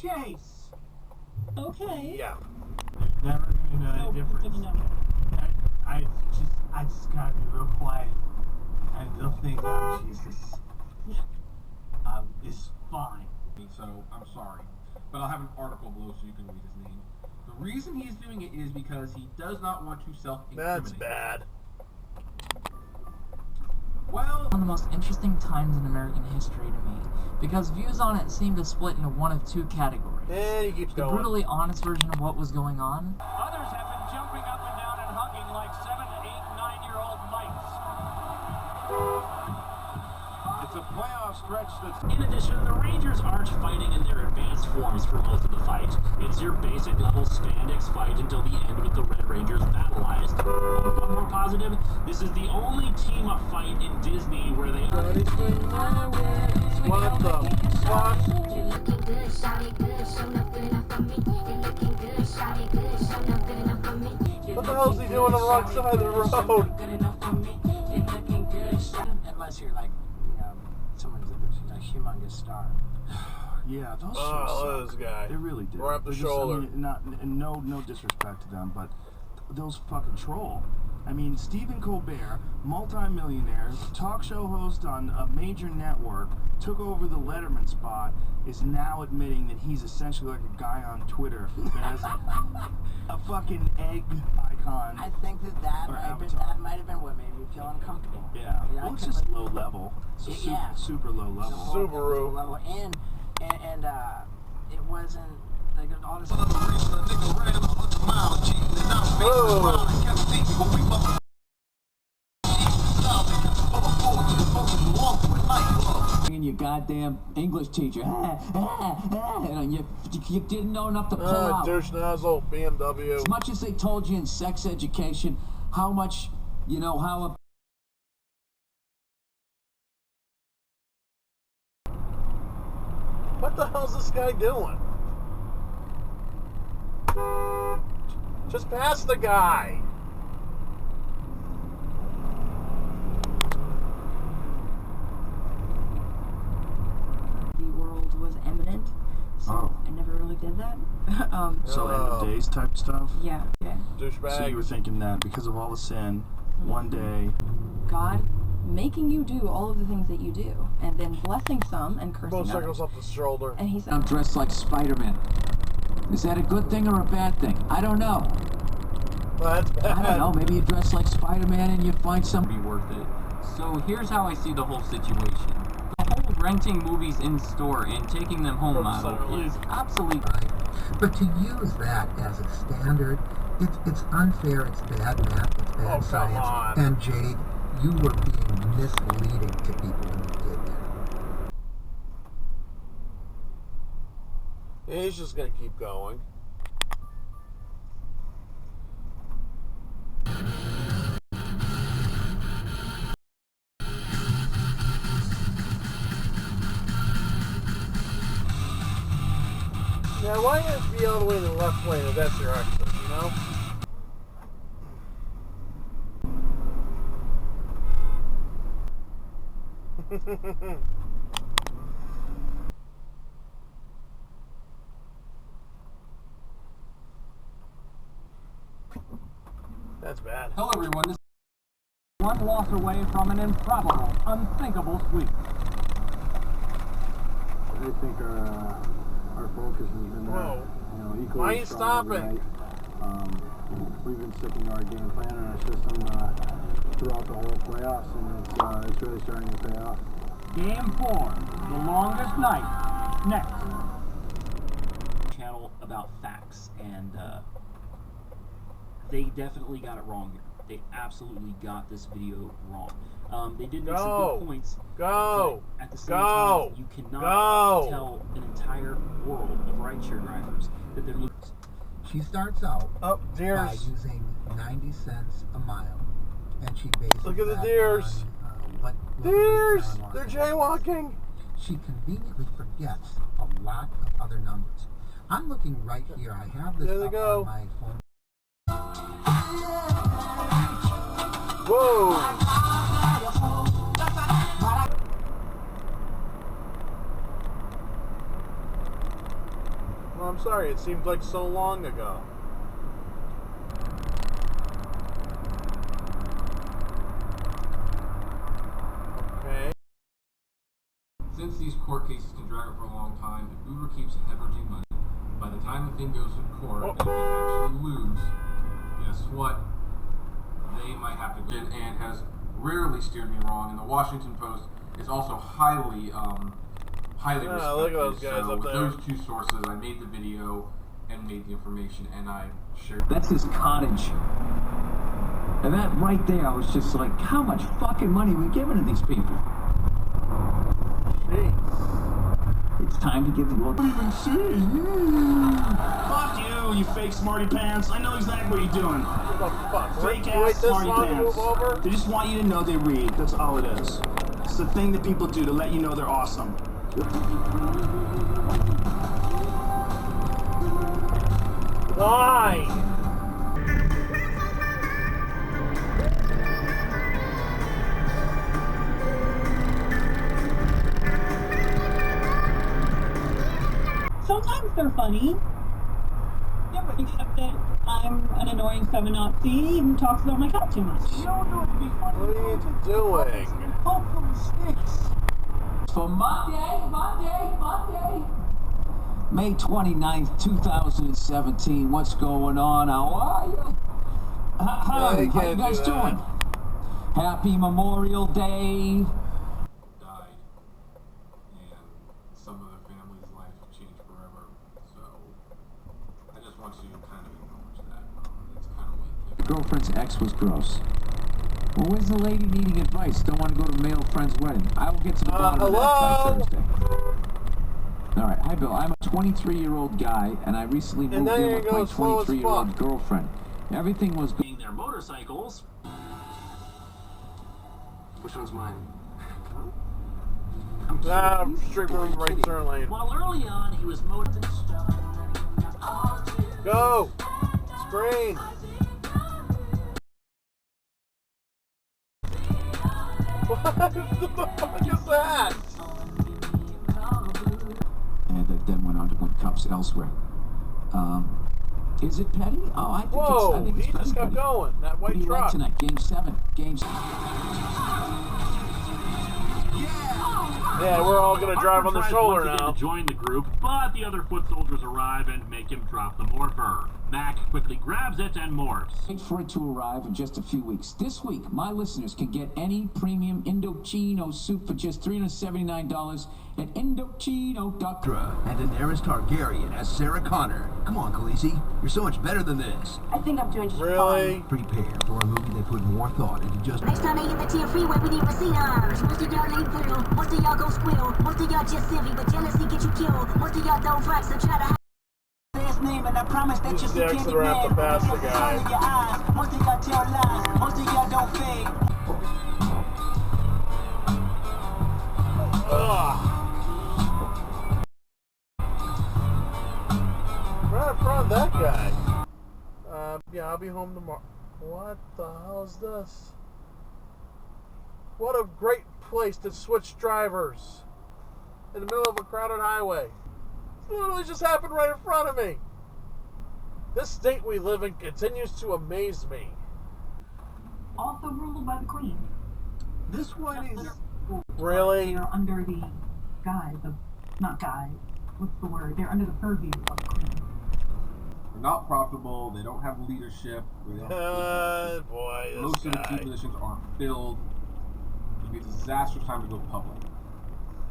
chase. Okay. Yeah. Never gonna know the difference. I just gotta be real quiet, and they'll think I'm Jesus. It's fine. So I'm sorry, but I'll have an article below so you can read his name. The reason he's doing it is because he does not want to self-incriminate. That's bad. Well, one of the most interesting times in American history to me, because views on it seem to split into one of two categories. And he keeps The going. brutally honest version of what was going on. Others have been jumping up and down and hugging like 7, 8, 9-year-old mites. it's a playoff stretch that's... In addition, the Rangers aren't fighting in their advanced forms for most of the fight. It's your basic level spandex fight until the end with the Red Rangers battleized. One more positive, this is the only team-up fight in Disney where they... What the fuck? You're looking good, shawty good, show no good enough for me. You're looking good, shawty good, show no good enough for me. What the hell is he doing on the wrong side of the road? Unless you're like, someone's a humongous star. Yeah, those Oh, shows look at suck. this guy. They really do. Right up the They're shoulder. Just, no disrespect to them, but those fucking troll. I mean, Stephen Colbert, multi-millionaire, talk show host on a major network, took over the Letterman spot, is now admitting that he's essentially like a guy on Twitter that has a fucking egg icon. I think that might have been what made me feel uncomfortable. Yeah, You know, well, it's I just couldn't- low level. It's Yeah. super low level. Subaru. Level. And it wasn't like all this. And your goddamn English teacher, and you didn't know enough to pull out. Douche nozzle, BMW. As much as they told you in sex education, how much, how What the hell's this guy doing? Just pass the guy. The world was imminent, so I never really did that. So end of days type stuff. Yeah. Douchebag. So you were thinking that because of all the sin, one day. God making you do all of the things that you do, and then blessing some and cursing Motorcycles others. up the shoulder. And he said, I'm dressed like Spider-Man. Is that a good thing or a bad thing? I don't know. That's bad. I don't know. Maybe you dress like Spider-Man and you find somebody worth it. So here's how I see the whole situation. The whole renting movies in store and taking them home model is obsolete. But to use that as a standard, it's unfair, it's bad math, it's bad come science. on. And Jade, you were being misleading to people when you did that. He's just gonna keep going. Now, why not be all the way in the left lane if that's your exit, you know? That's bad. Hello everyone, this is one loss away from an improbable, unthinkable sweep. I think our focus has been Whoa. equally Why are you strong every stopping? night. We've been sticking to our game plan and our system throughout the whole playoffs, and it's really starting to pay off. Game 4, the longest night, next. Channel about facts, and they definitely got it wrong here. They absolutely got this video wrong. They did make some good points. Go! But at the same Go! time, you cannot Go! tell an entire world of rideshare drivers that they're losing. She starts out Oh, by deers. using 90 cents a mile, and she bases Look at the that deers. on, what Deers! rates are on They're market. jaywalking. She conveniently forgets a lot of other numbers. I'm looking right here. I have this There they up go. on my phone. Whoa! sorry. It seemed like so long ago. Okay. Since these court cases can drag out for a long time, if Uber keeps hemorrhaging money, by the time the thing goes to court and we actually lose, guess what? They might have to go in, and has rarely steered me wrong. And the Washington Post is also highly respected. Look at those guys so up with there. those two sources, I made the video and made the information, and I shared. That's his cottage. And that right there, I was just like, how much fucking money are we giving to these people? Jeez. It's time to give the world. Fuck you fake smarty pants. I know exactly what you're doing. What the fuck? Fake Wait, ass this smarty long to pants. move over? They just want you to know they read. That's all it is. It's the thing that people do to let you know they're awesome. Why? Sometimes they're funny. Yeah, but except that I'm an annoying feminazi who talks about my cat too much. What are you doing? For Monday, May 29th, 2017. What's going on? How are you? How you guys doing? Happy Memorial Day. Died, and some of the family's life changed forever. So I just want to kind of acknowledge that. It's kind of like Your girlfriend's ex was gross. Well, where's the lady needing advice? Don't want to go to male friend's wedding. I will get to the bottom of that by Thursday. All right, hi Bill. I'm a 23-year-old guy, and I recently moved in with my 23-year-old girlfriend. Everything was good. Their motorcycles. Which one's mine? Straight from right turn lane. While early on he was motoring. Go! Screen! What the fuck is that? And then went on to win cups elsewhere. Is it petty? Oh, I think Whoa, I think it's he just kept petty. going. That What white do you like truck. tonight? Game 7. Game 7. Yeah, we're all gonna drive on the Hartford tries shoulder once again now. to join the group, but the other foot soldiers arrive and make him drop the morpher. Mac quickly grabs it and morphs. Wait for it to arrive in just a few weeks. This week, my listeners can get any premium Indochino soup for just $379 at Indochino.com. And Daenerys Targaryen as Sarah Connor. Come on, Khaleesi. You're so much better than this. I think I'm doing just Really? Prepare for a movie that put more thought into just... Next time they hit the 10 freeway, we need receipts. Most of y'all ain't real. Most of y'all go squeal. Most of y'all just silly, but jealousy get you killed. Most of y'all don't flex and try to hide his name, and I promise that This you is the exit ramp to pass the guy. your eyes. Most of y'all tell lies. Most of y'all don't fake. Ugh. Right in front of that guy. Yeah, I'll be home tomorrow. What the hell is this? What a great place to switch drivers. In the middle of a crowded highway. It literally just happened right in front of me. This state we live in continues to amaze me. Also ruled by the Queen. This one is... Really? They're under the what's the word? They're under the purview of the Queen. they're not profitable. They don't have leadership. They don't, Boy, this most of the guy. key positions aren't filled. It'd be a disastrous time to go public.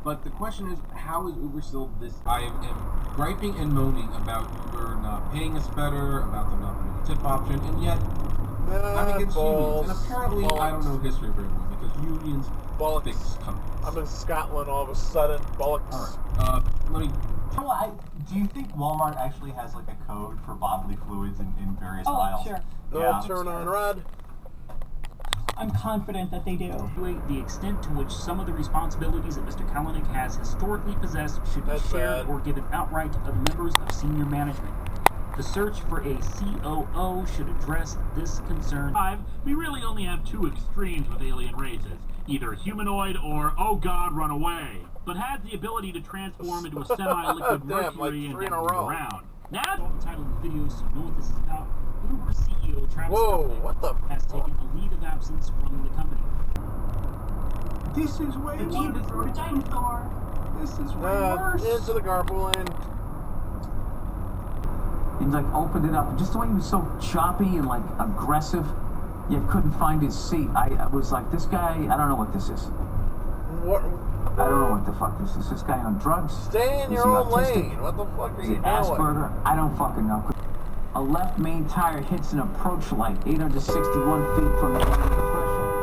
But the question is, how is Uber still this? I am griping and moaning about Uber not paying us better, about them not putting a tip option, and yet I'm against unions. And apparently, I don't know history very well because unions fix companies. I'm in Scotland all of a sudden. Bollocks. Alright, let me. Do you think Walmart actually has like a code for bodily fluids in various aisles? Sure. No, turn on red. I'm confident that they do. The extent to which some of the responsibilities that Mr. Kalanick has historically possessed should be shared or given outright to other members of senior management. The search for a COO should address this concern. We really only have two extremes with alien races, either humanoid or, oh god, run away, but has the ability to transform into a semi-liquid Damn, mercury like 3 and in a row. around. Now, all the title of the video, so you know what this is about. Uber CEO Travis has taken a leave of absence from the company. This is way worse. The dinosaur. This is way worse. Into the carpool lane. He like opened it up. Just the way he was so choppy and like aggressive, yet couldn't find his seat. I was like, this guy, I don't know what this is. What? I don't know what the fuck this is. This guy on drugs? Stay in your own lane. What the fuck are you doing? Asperger? I don't fucking know. A left main tire hits an approach light 861 feet from the threshold.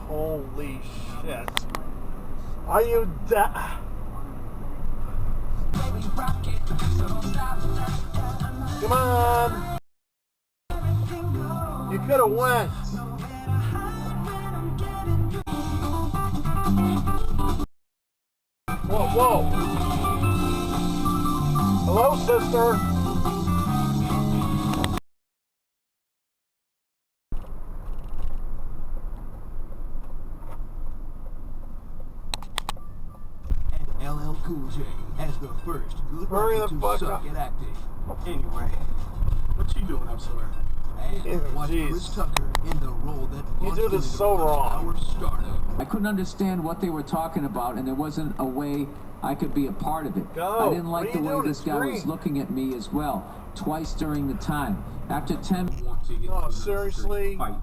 Holy shit. Are you da- Come on! You could have went. Whoa, whoa! Hello, sister! LL Cool J as the first good Hurry rapper the to fuck suck up. at acting. Anyway, what you doing up, sir? And watch Chris Tucker in the role that You do this so wrong. our startup. I couldn't understand what they were talking about, and there wasn't a way I could be a part of it. Go. I didn't What like are the you way doing? this It's guy green. was looking at me as well, twice during the time. After 10 Want to get Oh, into an seriously? fight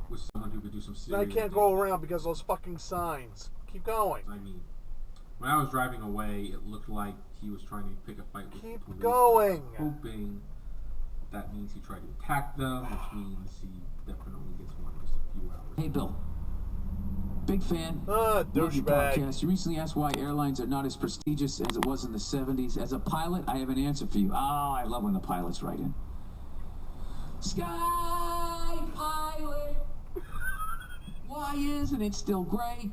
with someone who could do some serious I can't go around because of those fucking signs. Keep going. I mean, when I was driving away, it looked like he was trying to pick a fight with the Keep police. going. Hoping that means he tried to attack them, which means he definitely gets one just a few hours. Hey, Bill. Big fan. Ah, Love your douchebag. podcast. You recently asked why airlines are not as prestigious as it was in the 70s. As a pilot, I have an answer for you. Oh, I love when the pilots write in. Sky pilot. Why isn't it still great?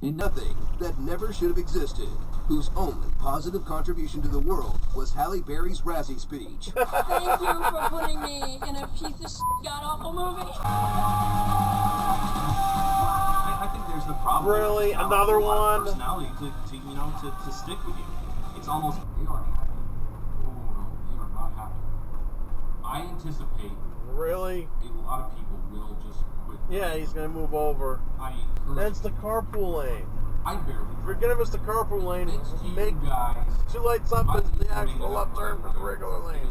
And Nothing that never should have existed, whose only positive contribution to the world was Halle Berry's Razzie speech. Thank you for putting me in a piece of god-awful movie. I think there's the problem. Really? It's not Another a lot of one? Personality to stick with you. It's almost. They are happy. Oh no, they are not happy. I anticipate Really? a lot of people will just quit. Yeah, he's gonna move over. I encourage That's the carpool lane. I barely. Forget if it's the carpool lane. Thanks to you Make guys. 2 lights up is the actual left turn for the regular lane.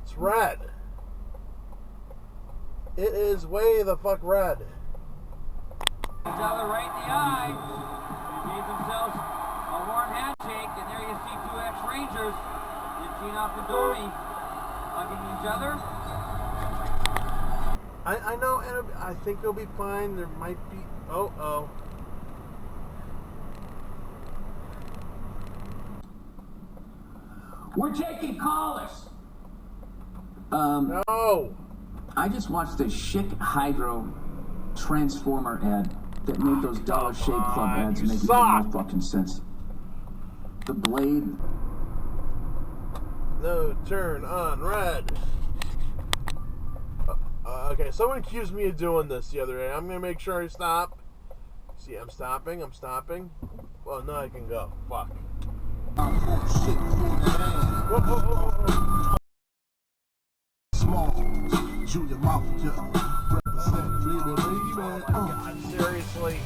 It's red. It is way the fuck red. Each other right in the eye. They gave themselves a warm handshake, and there you see 2 ex-Rangers, Gene off the Domi, hugging each other. I know, and I think it'll be fine. There might be. Oh. we're taking callers. No. I just watched a Chic Hydro Transformer ad that made those Dollar Shave Club ads make no fucking sense. The blade. No turn on red. Okay, someone accused me of doing this the other day. I'm gonna make sure I stop. See, I'm stopping. Well, now I can go. Fuck. Whoa. Small, Julia Mafia, represent, Oh my god, seriously.